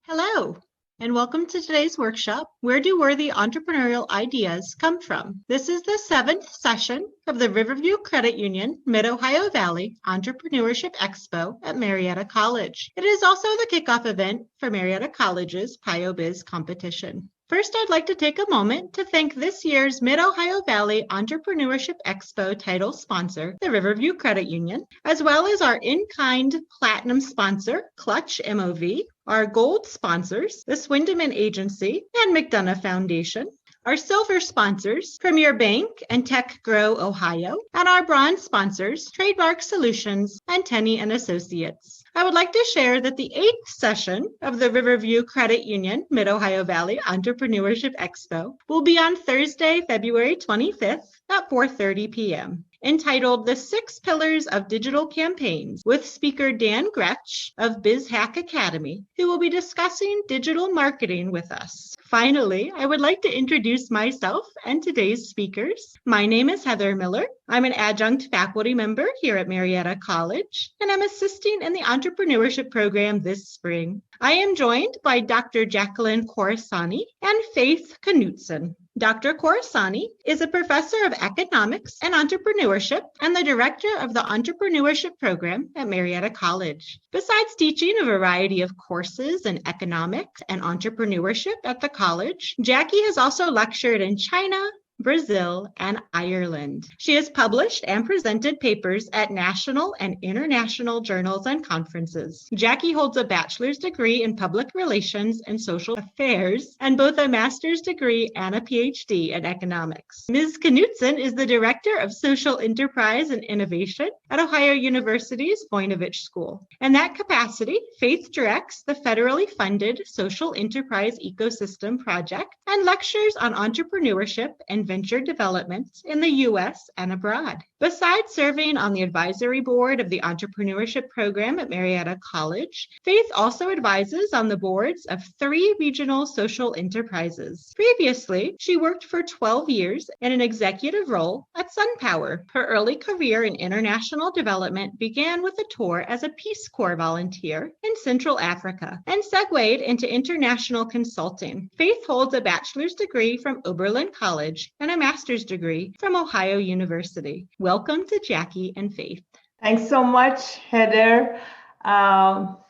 Hello, and welcome to today's workshop, Where Do Worthy Entrepreneurial Ideas Come From? This is the 7th session of the Riverview Credit Union Mid-Ohio Valley Entrepreneurship Expo at Marietta College. It is also the kickoff event for Marietta College's PioBiz Competition. First, I'd like to take a moment to thank this year's Mid-Ohio Valley Entrepreneurship Expo title sponsor, the Riverview Credit Union, as well as our in-kind platinum sponsor, Clutch MOVEE, our gold sponsors, the Swindeman Agency and McDonough Foundation, our silver sponsors, Premier Bank and Tech Grow Ohio, and our bronze sponsors, Trademark Solutions and Tenney and Associates. I would like to share that the 8th session of the Riverview Credit Union Mid-Ohio Valley Entrepreneurship Expo will be on Thursday, February 25th at 4:30 p.m. entitled The 6 Pillars of Digital Campaigns with speaker Dan Gretsch of BizHack Academy, who will be discussing digital marketing with us. Finally, I would like to introduce myself and today's speakers. My name is Heather Miller. I'm an adjunct faculty member here at Marietta College, and I'm assisting in the entrepreneurship program this spring. I am joined by Dr. Jacqueline Khorassani and Faith Knutson. Dr. Khorassani is a professor of economics and entrepreneurship and the director of the entrepreneurship program at Marietta College. Besides teaching a variety of courses in economics and entrepreneurship at the college, Jackie has also lectured in China, Brazil, and Ireland. She has published and presented papers at national and international journals and conferences. Jackie holds a bachelor's degree in public relations and social affairs and both a master's degree and a PhD in economics. Ms. Knutson is the director of social enterprise and innovation at Ohio University's Voinovich School. In that capacity, Faith directs the federally funded Social Enterprise Ecosystem Project and lectures on entrepreneurship and venture development in the U.S. and abroad. Besides serving on the advisory board of the entrepreneurship program at Marietta College, Faith also advises on the boards of 3 regional social enterprises. Previously, she worked for 12 years in an executive role at SunPower. Her early career in international development began with a tour as a Peace Corps volunteer in Central Africa and segued into international consulting. Faith holds a bachelor's degree from Oberlin College and a master's degree from Ohio University. Welcome to Jackie and Faith. Thanks so much, Heather.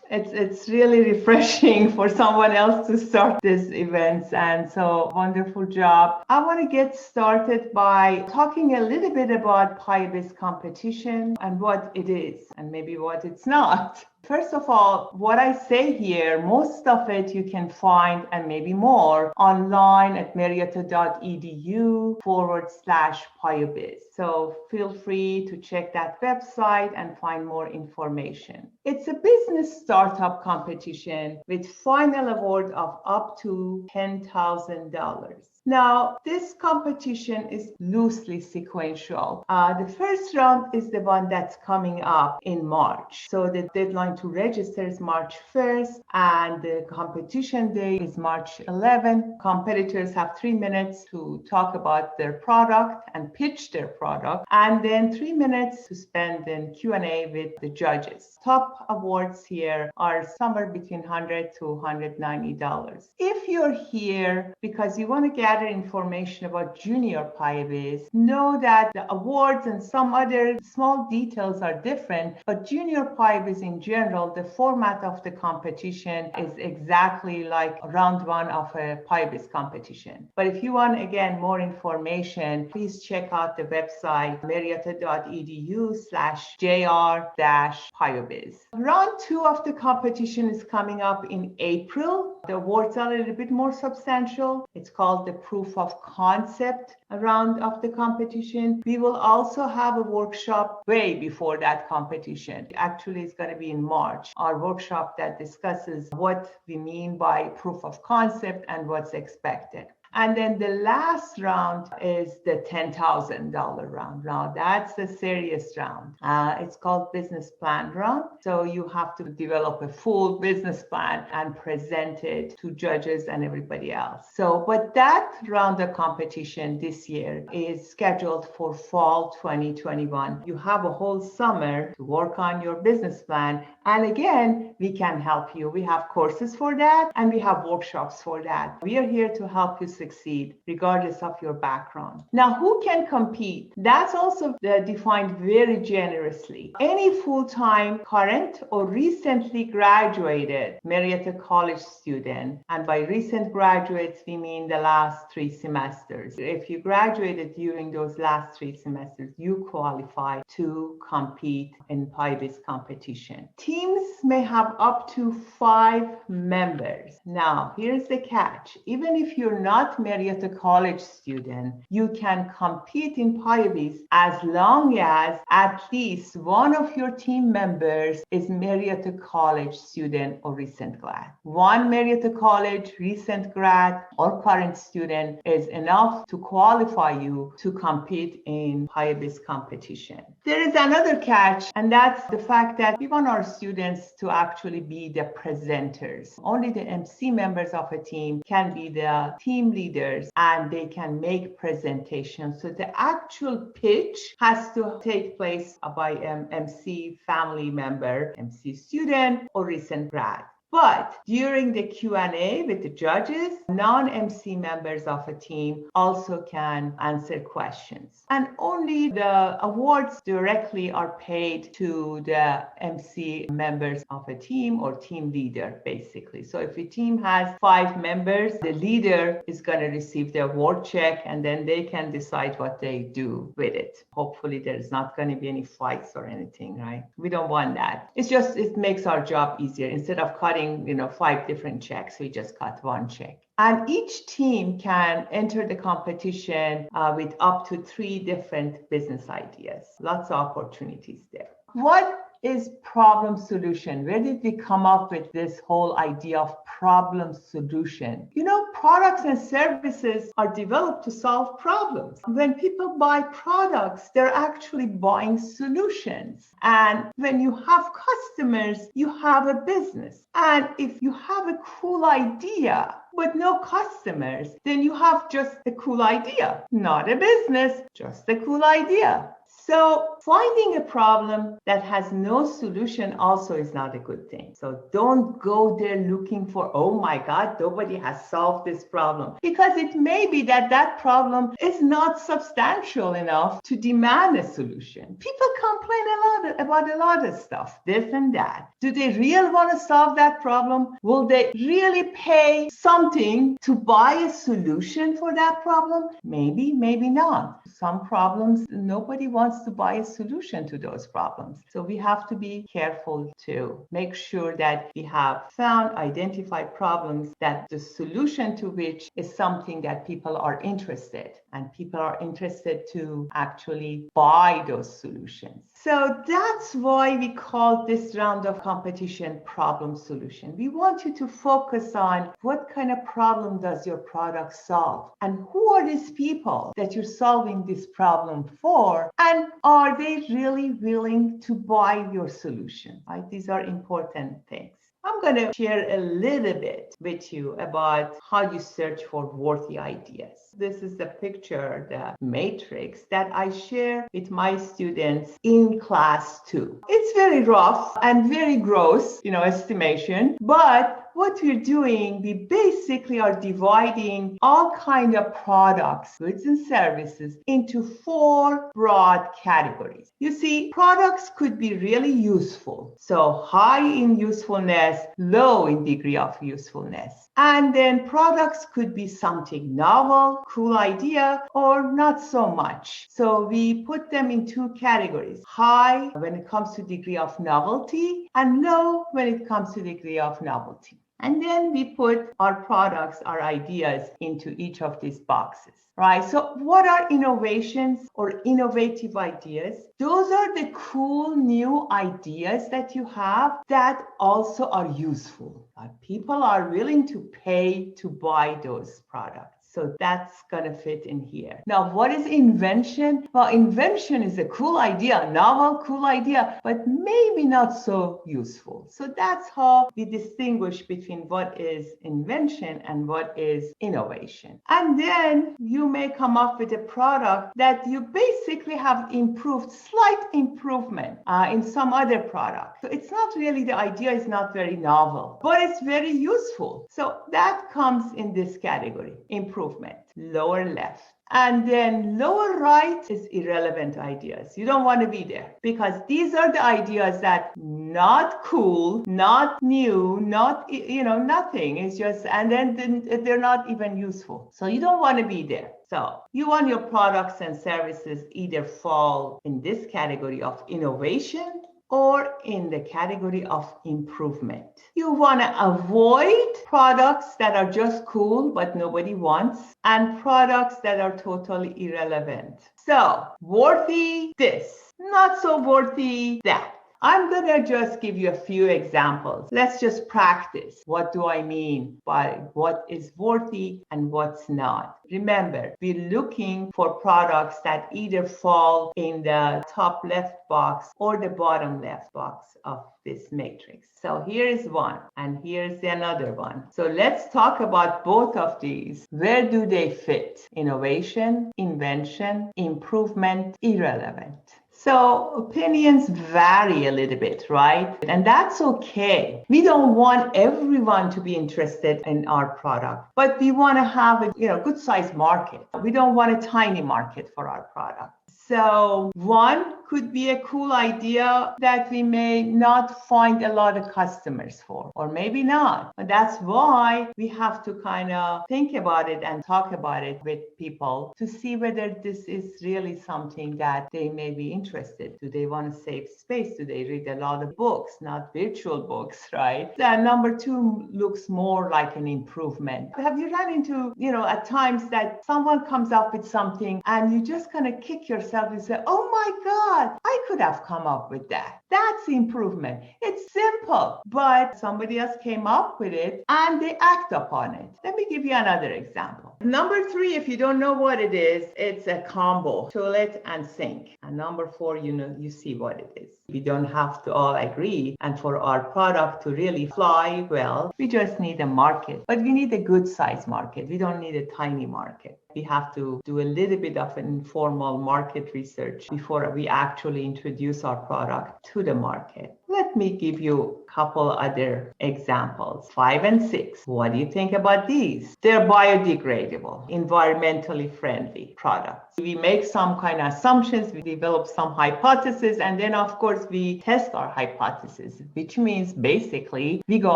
It's really refreshing for someone else to start this event, and so wonderful job. I want to get started by talking a little bit about PioBiz Competition and what it is and maybe what it's not. First of all, what I say here, most of it you can find and maybe more online at marietta.edu/PioBiz. So feel free to check that website and find more information. It's a business startup competition with final award of up to $10,000. Now, this competition is loosely sequential. The first round is the one that's coming up in March. So the deadline to register is March 1st, and the competition day is March 11th. Competitors have 3 minutes to talk about their product and pitch their product, and then 3 minutes to spend in Q&A with the judges. Top awards here are somewhere between $100 to $190. If you're here because you want to gather information about Junior PioBiz, know that the awards and some other small details are different, but Junior PioBiz in general, the format of the competition is exactly like round 1 of a PioBiz competition. But if you want, again, more information, please check out the website marietta.edu/jr-PioBiz. Round 2 of the competition is coming up in April. The awards are a little bit more substantial. It's called the Proof of Concept round of the competition. We will also have a workshop way before that competition. Actually, it's going to be in March, our workshop that discusses what we mean by proof of concept and what's expected. And then the last round is the $10,000 round. Now that's the serious round. It's called business plan round. So you have to develop a full business plan and present it to judges and everybody else. So, but that round of competition this year is scheduled for fall 2021. You have a whole summer to work on your business plan. And again, we can help you. We have courses for that and we have workshops for that. We are here to help you succeed regardless of your background. Now, who can compete? That's also defined very generously. Any full-time, current, or recently graduated Marietta College student, and by recent graduates, we mean the last 3 semesters. If you graduated during those last 3 semesters, you qualify to compete in PioBiz competition. Teams may have up to 5 members. Now, here's the catch. Even if you're not Marietta College student, you can compete in PioBiz as long as at least one of your team members is Marietta College student or recent grad. One Marietta College recent grad or current student is enough to qualify you to compete in PioBiz competition. There is another catch, and that's the fact that we want our students to actually be the presenters. Only the MC members of a team can be the team leaders and they can make presentations. So the actual pitch has to take place by an MC family member, MC student, or recent grad. But during the Q&A with the judges, non-MC members of a team also can answer questions. And only the awards directly are paid to the MC members of a team or team leader, basically. So if a team has 5 members, the leader is going to receive the award check and then they can decide what they do with it. Hopefully there's not going to be any fights or anything, right? We don't want that. It's just, it makes our job easier. Instead of cutting 5 different checks, we just cut 1 check. And each team can enter the competition with up to 3 different business ideas. Lots of opportunities there. What is problem solution? Where did we come up with this whole idea of problem solution? Products and services are developed to solve problems. When people buy products, they're actually buying solutions. And when you have customers, you have a business. And if you have a cool idea, but no customers, then you have just a cool idea, not a business, just a cool idea. So finding a problem that has no solution also is not a good thing. So don't go there looking for, oh my God, nobody has solved this problem. Because it may be that that problem is not substantial enough to demand a solution. People complain about a lot of stuff, this and that. Do they really want to solve that problem? Will they really pay something to buy a solution for that problem? Maybe, maybe not. Some problems, nobody wants to buy a solution to those problems. So we have to be careful to make sure that we have identified problems that the solution to which is something that people are interested, and people are interested to actually buy those solutions. So that's why we call this round of competition problem solution. We want you to focus on what kind of problem does your product solve, and who are these people that you're solving this problem for, and are they really willing to buy your solution? Right? These are important things. I'm going to share a little bit with you about how you search for worthy ideas. This is the picture, the matrix that I share with my students in class 2. It's very rough and very gross, estimation, but what we're doing, we basically are dividing all kind of products, goods and services into 4 broad categories. You see, products could be really useful. So high in usefulness, low in degree of usefulness. And then products could be something novel, cool idea, or not so much. So we put them in 2 categories. High when it comes to degree of novelty, and low when it comes to degree of novelty. And then we put our products, our ideas into each of these boxes, right? So what are innovations or innovative ideas? Those are the cool new ideas that you have that also are useful. People are willing to pay to buy those products. So that's gonna fit in here. Now, what is invention? Well, invention is a cool idea, novel, cool idea, but maybe not so useful. So that's how we distinguish between what is invention and what is innovation. And then you may come up with a product that you basically have improved, slight improvement in some other product. So it's not really, the idea is not very novel, but it's very useful. So that comes in this category, improvement, lower left. And then lower right is irrelevant ideas. You don't want to be there because these are the ideas that not cool, not new, not, nothing. It's just, and then they're not even useful. So you don't want to be there. So you want your products and services either fall in this category of innovation or in the category of improvement. You want to avoid products that are just cool but nobody wants, and products that are totally irrelevant. So worthy this, not so worthy that. I'm going to just give you a few examples. Let's just practice. What do I mean by what is worthy and what's not? Remember, we're looking for products that either fall in the top left box or the bottom left box of this matrix. So here is one, and here's another one. So let's talk about both of these. Where do they fit? Innovation, invention, improvement, irrelevant. So opinions vary a little bit, right? And that's okay. We don't want everyone to be interested in our product, but we want to have a good sized market. We don't want a tiny market for our product. So one could be a cool idea that we may not find a lot of customers for, or maybe not. But that's why we have to kind of think about it and talk about it with people to see whether this is really something that they may be interested. Do they want to save space? Do they read a lot of books, not virtual books, right? And number two looks more like an improvement. Have you run into, at times that someone comes up with something and you just kind of kick yourself and say, oh my God, I could have come up with that. That's improvement. It's simple, but somebody else came up with it and they act upon it. Let me give you another example. Number three, if you don't know what it is, it's a combo, toilet and sink. And number four, you see what it is. We don't have to all agree. And for our product to really fly well, we just need a market. But we need a good size market. We don't need a tiny market. We have to do a little bit of an informal market research before we actually introduce our product to the market. Let me give you a couple other examples. 5 and 6. What do you think about these? They're biodegradable, environmentally friendly products. We make some kind of assumptions, we develop some hypotheses, and then of course we test our hypothesis, which means basically we go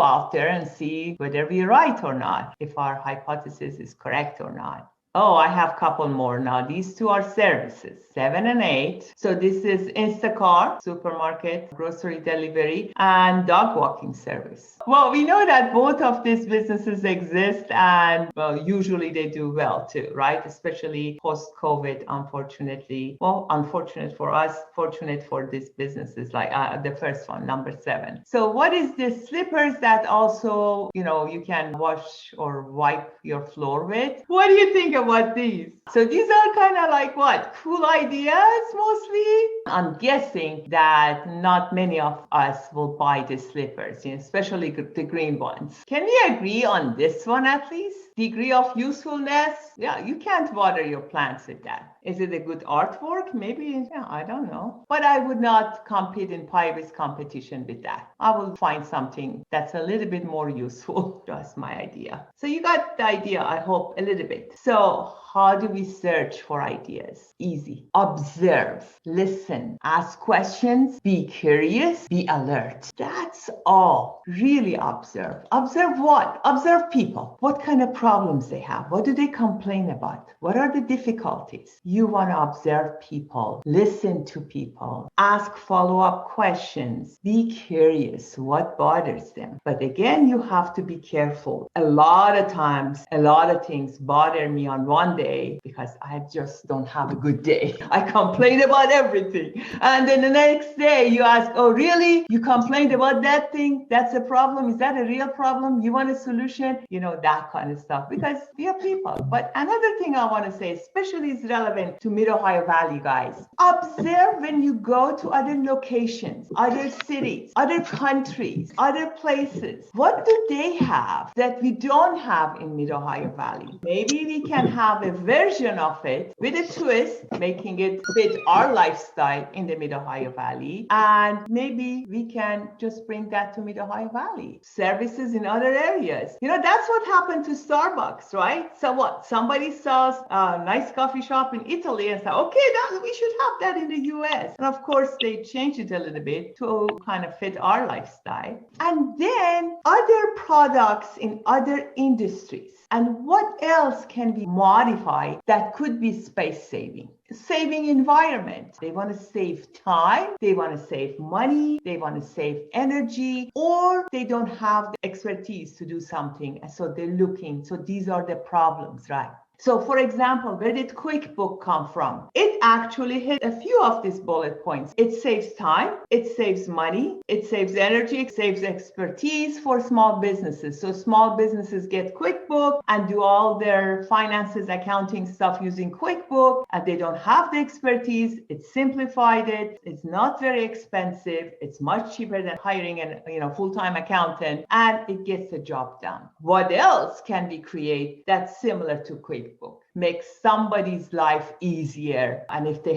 out there and see whether we're right or not, if our hypothesis is correct or not. Oh, I have a couple more now. These two are services, 7 and 8. So this is Instacart, supermarket, grocery delivery, and dog walking service. Well, we know that both of these businesses exist and usually they do well too, right? Especially post-COVID, unfortunately. Well, unfortunate for us, fortunate for these businesses like the first one, number 7. So what is this? Slippers that also, you can wash or wipe your floor with. What do you think about these? So these are kind of like what? Cool ideas mostly? I'm guessing that not many of us will buy the slippers, especially the green ones. Can we agree on this one at least? Degree of usefulness? Yeah, you can't water your plants with that. Is it a good artwork? Maybe, I don't know. But I would not compete in PioBiz competition with that. I will find something that's a little bit more useful. That's my idea. So you got the idea, I hope, a little bit. So how do we search for ideas? Easy. Observe, listen, ask questions, be curious, be alert. That's all. Really observe. Observe what? Observe people. What kind of problems they have? What do they complain about? What are the difficulties? You want to observe people, listen to people, ask follow-up questions, be curious what bothers them. But again, you have to be careful. A lot of times, a lot of things bother me on one day because I just don't have a good day. I complain about everything. thing. And then the next day you ask, oh, really? You complained about that thing? That's a problem? Is that a real problem? You want a solution? You know, that kind of stuff, because we are people. But another thing I want to say, especially is relevant to Mid-Ohio Valley, guys. Observe when you go to other locations, other cities, other countries, other places. What do they have that we don't have in Mid-Ohio Valley? Maybe we can have a version of it with a twist, making it fit our lifestyle in the Mid-Ohio Valley. And maybe we can just bring that to Mid-Ohio Valley. Services in other areas. You know, that's what happened to Starbucks, right? So what? Somebody sells a nice coffee shop in Italy and say, okay, we should have that in the US. And of course, they changed it a little bit to kind of fit our lifestyle. And then other products in other industries. And what else can be modified that could be space saving? Saving environment. They want to save time, they want to save money, they want to save energy, or they don't have the expertise to do something. And so they're looking. So these are the problems, right? So for example, where did QuickBook come from? It actually hit a few of these bullet points. It saves time, it saves money, it saves energy, it saves expertise for small businesses. So small businesses get QuickBook and do all their finances, accounting stuff using QuickBook, and they don't have the expertise. It simplified it. It's not very expensive. It's much cheaper than hiring a full-time accountant, and it gets the job done. What else can we create that's similar to QuickBook? Make somebody's life easier. And if they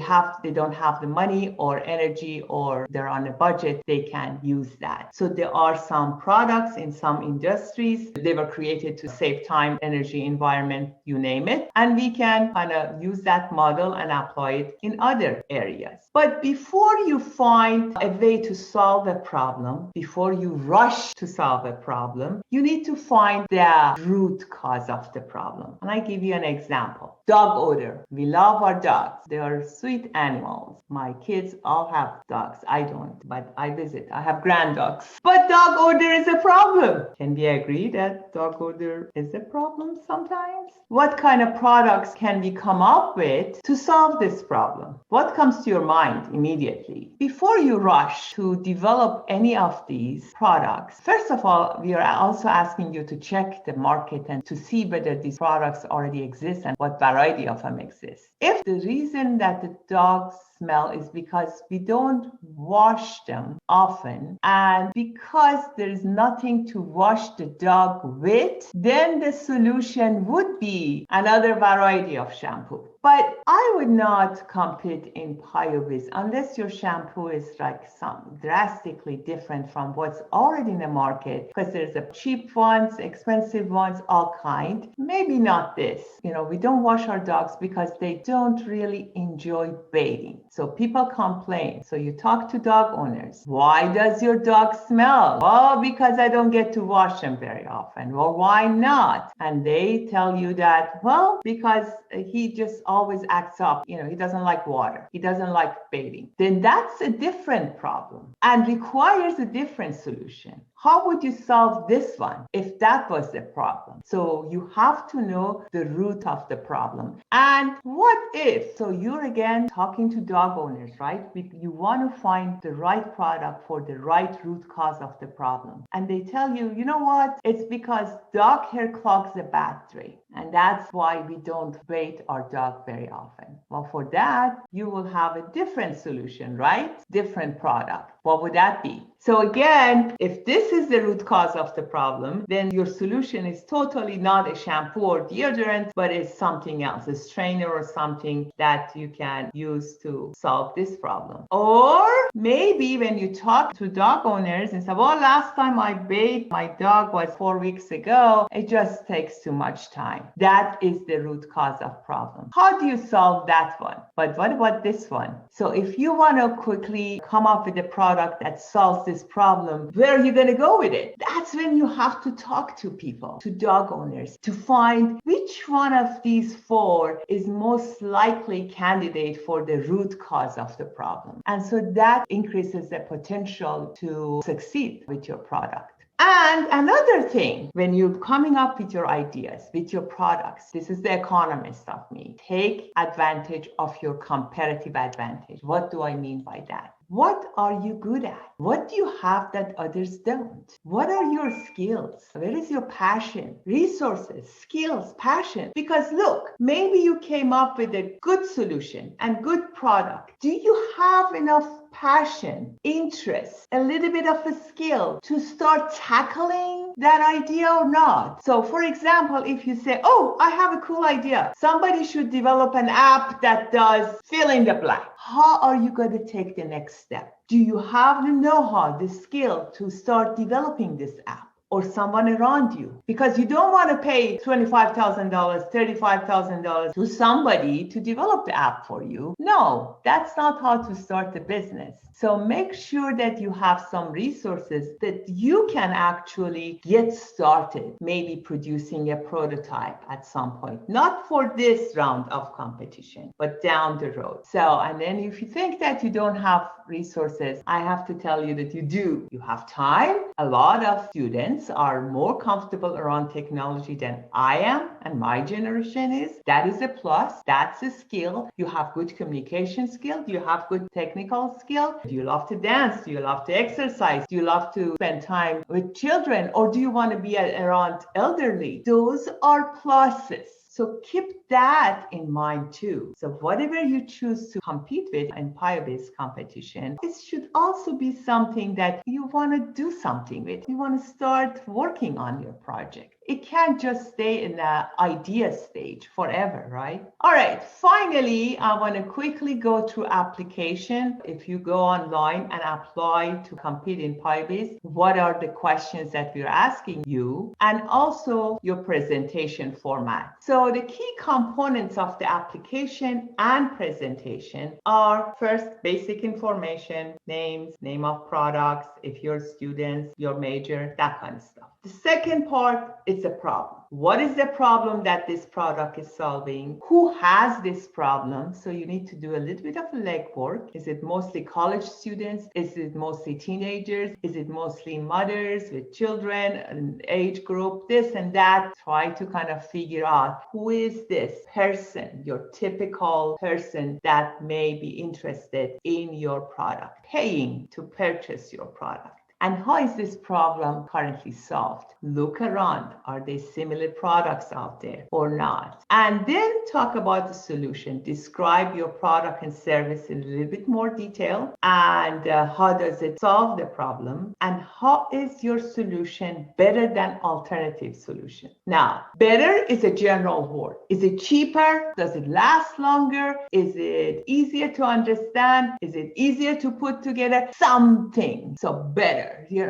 don't have the money or energy or they're on a budget, they can use that. So there are some products in some industries. They were created to save time, energy, environment, you name it. And we can kind of use that model and apply it in other areas. But before you find a way to solve a problem, before you rush to solve a problem, you need to find the root cause of the problem. And I give you an example. Dog odor. We love our dogs. They are sweet animals. My kids all have dogs. I don't, but I visit. I have grand dogs. But dog odor is a problem. Can we agree that dog odor is a problem sometimes? What kind of products can we come up with to solve this problem? What comes to your mind immediately? Before you rush to develop any of these products, first of all, we are also asking you to check the market and to see whether these products already exist and what variety of them exist. If the reason that the dogs smell is because we don't wash them often and because there's nothing to wash the dog with, then the solution would be another variety of shampoo. But I would not compete in PioBiz unless your shampoo is like some drastically different from what's already in the market, because there's a cheap ones, expensive ones, all kind. Maybe not this. We don't wash our dogs because they don't really enjoy bathing. So people complain. So you talk to dog owners. Why does your dog smell? Well, because I don't get to wash them very often. Well, why not? And they tell you that, well, because he just always acts up. He doesn't like water. He doesn't like bathing. Then that's a different problem and requires a different solution. How would you solve this one if that was the problem? So you have to know the root of the problem. And what if? So you're again talking to dog owners, right? You want to find the right product for the right root cause of the problem. And they tell you, you know what? It's because dog hair clogs the bathroom. And that's why we don't bathe our dog very often. Well, for that, you will have a different solution, right? Different product. What would that be? So again, if this is the root cause of the problem, then your solution is totally not a shampoo or deodorant, but it's something else, a strainer or something that you can use to solve this problem. Or maybe when you talk to dog owners and say, well, last time I bathed my dog was 4 weeks ago, it just takes too much time. That is the root cause of problem. How do you solve that one? But what about this one? So if you want to quickly come up with a product that solves this problem, where are you going to go with it? That's when you have to talk to people, to dog owners, to find which one of these four is most likely candidate for the root cause of the problem. And so that increases the potential to succeed with your product. And another thing, when you're coming up with your ideas, with your products, this is the economist of me, take advantage of your competitive advantage. What do I mean by that? What are you good at? What do you have that others don't? What are your skills? Where is your passion? Resources, skills, passion. Because look, maybe you came up with a good solution and good product. Do you have enough passion, interest, a little bit of a skill to start tackling that idea or not? So for example, if you say, oh, I have a cool idea. Somebody should develop an app that does fill in the blank. How are you going to take the next step? Do you have the know-how, the skill to start developing this app? Or someone around you, because you don't want to pay $25,000, $35,000 to somebody to develop the app for you. No, that's not how to start a business. So make sure that you have some resources that you can actually get started, maybe producing a prototype at some point, not for this round of competition, but down the road. So, and then if you think that you don't have resources, I have to tell you that you do. You have time. A lot of students are more comfortable around technology than I am and my generation is. That is a plus. That's a skill. You have good communication skill. You have good technical skill. Do you love to dance? Do you love to exercise? Do you love to spend time with children? Or do you want to be around elderly? Those are pluses. So keep that in mind too. So whatever you choose to compete with in PioBiz competition, it should also be something that you want to do something with. You want to start working on your project. It can't just stay in the idea stage forever, right? All right, finally, I want to quickly go through application. If you go online and apply to compete in PioBiz, what are the questions that we're asking you? And also your presentation format. So the key components of the application and presentation are first, basic information, names, name of products, if you're students, your major, that kind of stuff. The second part is a problem. What is the problem that this product is solving? Who has this problem? So you need to do a little bit of legwork. Is it mostly college students? Is it mostly teenagers? Is it mostly mothers with children, an age group, this and that? Try to kind of figure out who is this person, your typical person that may be interested in your product, paying to purchase your product. And how is this problem currently solved? Look around. Are there similar products out there or not? And then talk about the solution. Describe your product and service in a little bit more detail. And how does it solve the problem? And how is your solution better than alternative solution? Now, better is a general word. Is it cheaper? Does it last longer? Is it easier to understand? Is it easier to put together? Something. So better.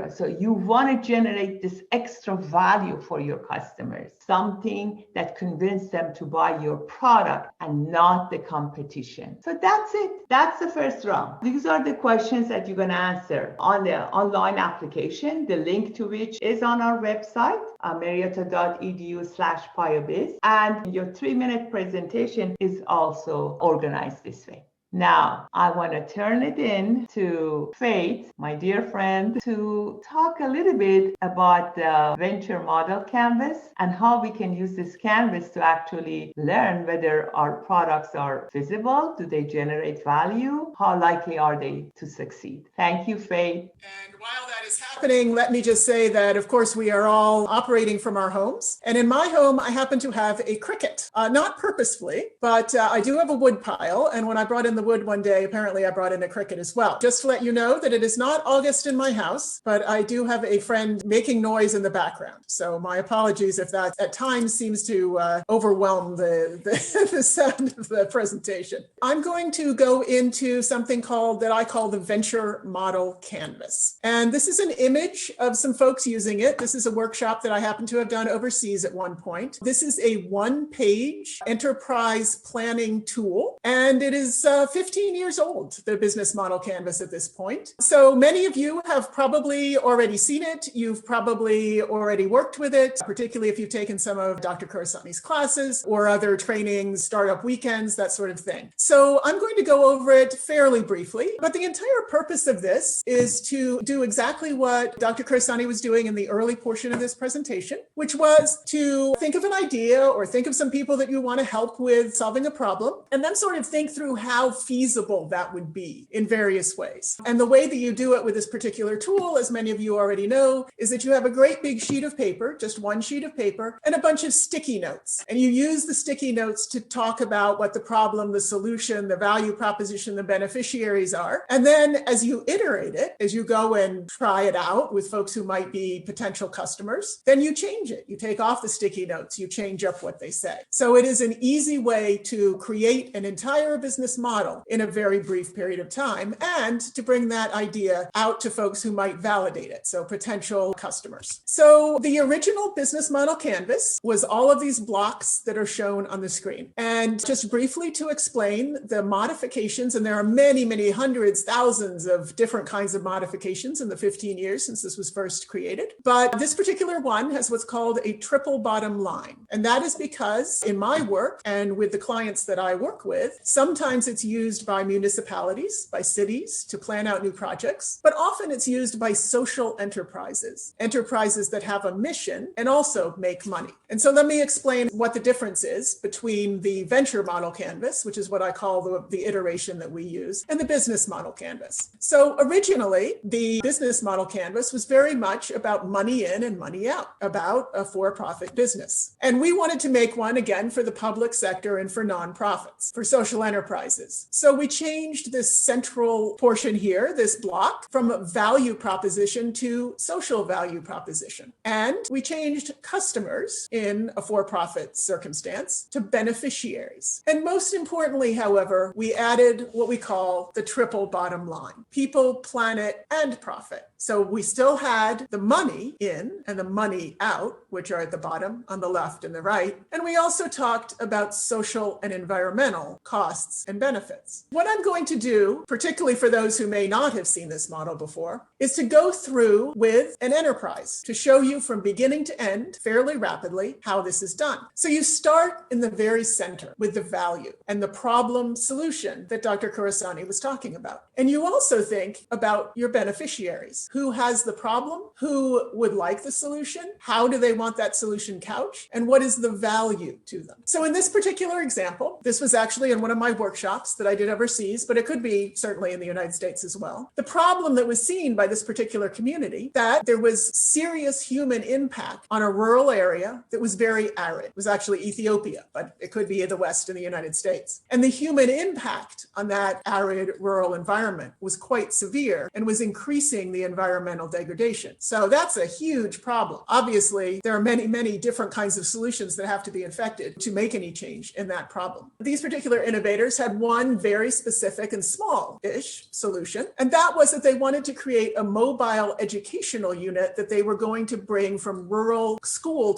So you want to generate this extra value for your customers, something that convinces them to buy your product and not the competition. So that's it. That's the first round. These are the questions that you're going to answer on the online application, the link to which is on our website, marietta.edu/PioBiz. And your 3-minute presentation is also organized this way. Now, I want to turn it in to Faith, my dear friend, to talk a little bit about the venture model canvas and how we can use this canvas to actually learn whether our products are feasible, do they generate value, how likely are they to succeed. Thank you, Faith. And while that is happening, let me just say that, of course, we are all operating from our homes. And in my home, I happen to have a cricket, not purposefully, but I do have a wood pile. And when I brought in the wood one day, apparently I brought in a cricket as well. Just to let you know that it is not August in my house, but I do have a friend making noise in the background. So my apologies if that at times seems to overwhelm the sound of the presentation. I'm going to go into something that I call the venture model canvas. And this is an image of some folks using it. This is a workshop that I happen to have done overseas at one point. This is a one-page enterprise planning tool, and it is 15 years old, the business model canvas at this point. So many of you have probably already seen it. You've probably already worked with it, particularly if you've taken some of Dr. Khorassani's classes or other trainings, startup weekends, that sort of thing. So I'm going to go over it fairly briefly, but the entire purpose of this is to do exactly what Dr. Khorassani was doing in the early portion of this presentation, which was to think of an idea or think of some people that you want to help with solving a problem, and then sort of think through how feasible that would be in various ways. And the way that you do it with this particular tool, as many of you already know, is that you have a great big sheet of paper, just one sheet of paper, and a bunch of sticky notes. And you use the sticky notes to talk about what the problem, the solution, the value proposition, the beneficiaries are. And then as you iterate it, as you go and try it out with folks who might be potential customers, then you change it. You take off the sticky notes, you change up what they say. So it is an easy way to create an entire business model in a very brief period of time and to bring that idea out to folks who might validate it, so potential customers. So the original business model canvas was all of these blocks that are shown on the screen. And just briefly to explain the modifications, and there are many, many hundreds, thousands of different kinds of modifications in the 15 years since this was first created. But this particular one has what's called a triple bottom line. And that is because in my work and with the clients that I work with, sometimes it's used by municipalities, by cities to plan out new projects, but often it's used by social enterprises that have a mission and also make money. And so let me explain what the difference is between the venture model canvas, which is what I call the iteration that we use, and the business model canvas. So originally, the business model canvas was very much about money in and money out, about a for-profit business. And we wanted to make one, again, for the public sector and for nonprofits, for social enterprises. So we changed this central portion here, this block, from value proposition to social value proposition. And we changed customers in a for-profit circumstance to beneficiaries. And most importantly, however, we added what we call the triple bottom line: people, planet, and profit. So we still had the money in and the money out, which are at the bottom on the left and the right. And we also talked about social and environmental costs and benefits. What I'm going to do, particularly for those who may not have seen this model before, is to go through with an enterprise to show you from beginning to end fairly rapidly how this is done. So you start in the very center with the value and the problem solution that Dr. Khorassani was talking about. And you also think about your beneficiaries. Who has the problem? Who would like the solution? How do they want that solution couched? And what is the value to them? So in this particular example, this was actually in one of my workshops that I did overseas, but it could be certainly in the United States as well. The problem that was seen by this particular community, that there was serious human impact on a rural area that was very arid. It was actually Ethiopia, but it could be in the West in the United States. And the human impact on that arid rural environment was quite severe and was increasing the environmental degradation. So that's a huge problem. Obviously, there are many, many different kinds of solutions that have to be effected to make any change in that problem. These particular innovators had one very specific and small-ish solution, and that was that they wanted to create a mobile educational unit that they were going to bring from rural school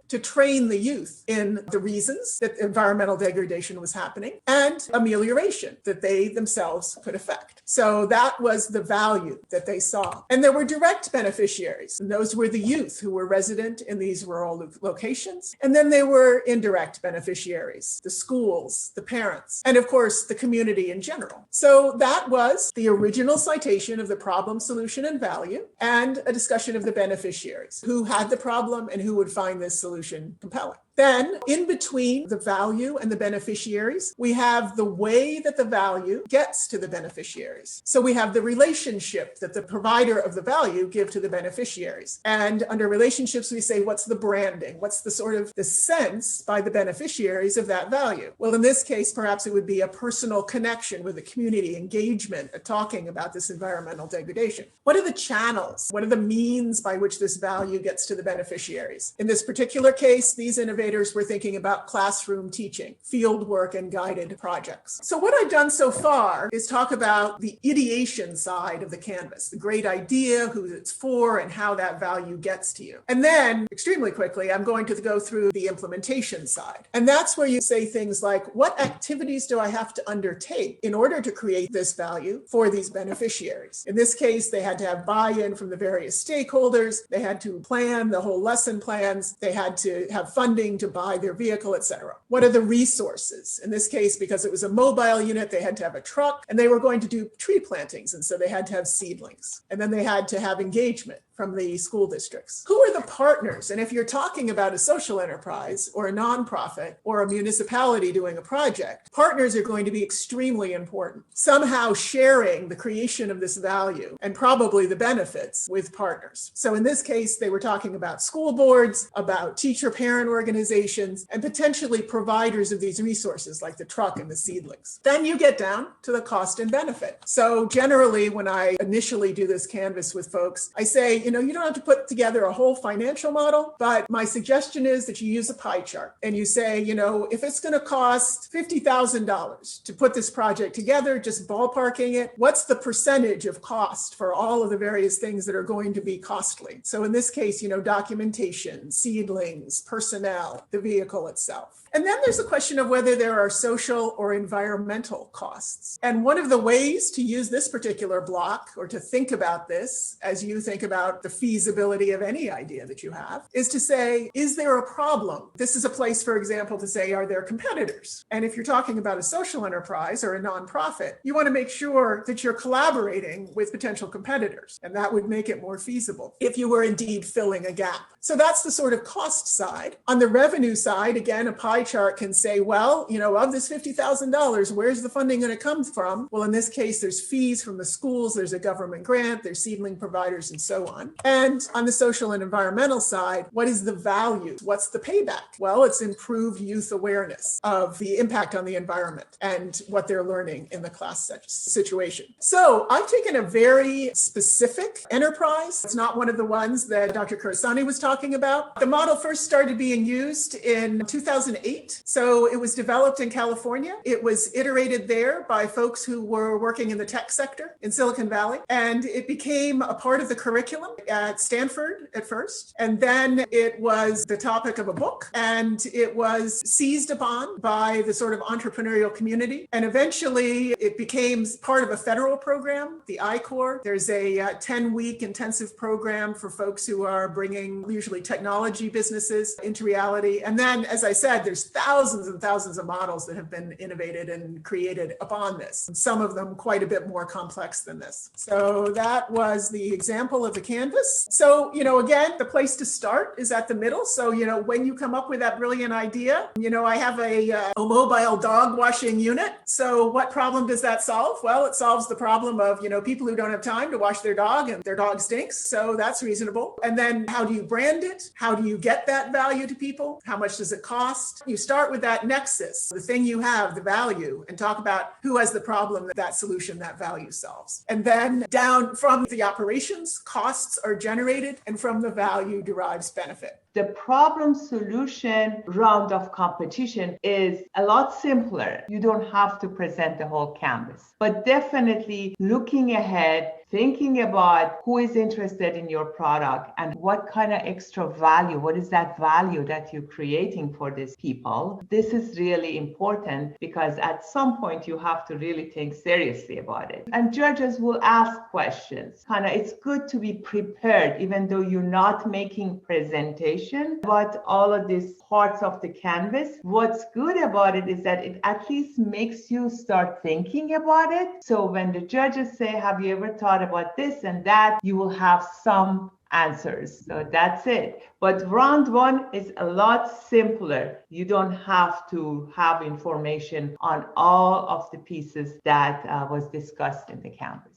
to train the youth in the reasons that environmental degradation was happening and amelioration that they themselves could affect. So that was the value that they saw. And there were direct beneficiaries, and those were the youth who were resident in these rural locations. And then there were indirect beneficiaries, the schools, the parents, and of course, the community in general. So that was the original citation of the problem, solution, and value, and a discussion of the beneficiaries, who had the problem and who would find this solution compelling. Then, in between the value and the beneficiaries, we have the way that the value gets to the beneficiaries. So we have the relationship that the provider of the value give to the beneficiaries. And under relationships, we say, what's the branding? What's the sort of the sense by the beneficiaries of that value? Well, in this case, perhaps it would be a personal connection with the community, engagement, talking about this environmental degradation. What are the channels? What are the means by which this value gets to the beneficiaries? In this particular case, these innovators innovators were thinking about classroom teaching, field work, and guided projects. So what I've done so far is talk about the ideation side of the canvas, the great idea, who it's for, and how that value gets to you. And then, extremely quickly, I'm going to go through the implementation side. And that's where you say things like, what activities do I have to undertake in order to create this value for these beneficiaries? In this case, they had to have buy-in from the various stakeholders. They had to plan the whole lesson plans. They had to have funding to buy their vehicle, etc. What are the resources? In this case, because it was a mobile unit, they had to have a truck, and they were going to do tree plantings. And so they had to have seedlings. And then they had to have engagement from the school districts. Who are the partners? And if you're talking about a social enterprise or a nonprofit or a municipality doing a project, partners are going to be extremely important. Somehow sharing the creation of this value and probably the benefits with partners. So in this case, they were talking about school boards, about teacher-parent organizations, and potentially providers of these resources like the truck and the seedlings. Then you get down to the cost and benefit. So generally, when I initially do this canvas with folks, I say, you don't have to put together a whole financial model, but my suggestion is that you use a pie chart and you say, if it's going to cost $50,000 to put this project together, just ballparking it, what's the percentage of cost for all of the various things that are going to be costly? So in this case, documentation, seedlings, personnel, the vehicle itself. And then there's the question of whether there are social or environmental costs. And one of the ways to use this particular block or to think about this as you think about the feasibility of any idea that you have is to say, is there a problem? This is a place, for example, to say, are there competitors? And if you're talking about a social enterprise or a nonprofit, you want to make sure that you're collaborating with potential competitors. And that would make it more feasible if you were indeed filling a gap. So that's the sort of cost side. On the revenue side, again, a pie chart can say, well, of this $50,000, where's the funding going to come from? Well, in this case, there's fees from the schools, there's a government grant, there's seedling providers, and so on. And on the social and environmental side, what is the value? What's the payback? Well, it's improved youth awareness of the impact on the environment and what they're learning in the class situation. So I've taken a very specific enterprise. It's not one of the ones that Dr. Khorassani was talking about. The model first started being used in 2008. So it was developed in California. It was iterated there by folks who were working in the tech sector in Silicon Valley. And it became a part of the curriculum at Stanford at first. And then it was the topic of a book. And it was seized upon by the sort of entrepreneurial community. And eventually it became part of a federal program, the I-Corps. There's a 10-week intensive program for folks who are bringing usually technology businesses into reality. And then, as I said, there's thousands and thousands of models that have been innovated and created upon this. Some of them quite a bit more complex than this. So that was the example of the canvas. So, again, the place to start is at the middle. So, when you come up with that brilliant idea, I have a mobile dog washing unit. So what problem does that solve? Well, it solves the problem of, people who don't have time to wash their dog and their dog stinks. So that's reasonable. And then how do you brand it? How do you get that value to people? How much does it cost? You start with that nexus, the thing you have, the value, and talk about who has the problem that solution, that value solves. And then down from the operations, costs are generated, and from the value derives benefit. The problem solution round of competition is a lot simpler. You don't have to present the whole canvas, but definitely looking ahead, thinking about who is interested in your product and what kind of extra value, what is that value that you're creating for these people. This is really important because at some point you have to really think seriously about it. And judges will ask questions. It's good to be prepared, even though you're not making presentation, but all of these parts of the canvas. What's good about it is that it at least makes you start thinking about it. So when the judges say, have you ever thought about this and that, you will have some answers. So that's it. But round one is a lot simpler. You don't have to have information on all of the pieces that was discussed in the canvas.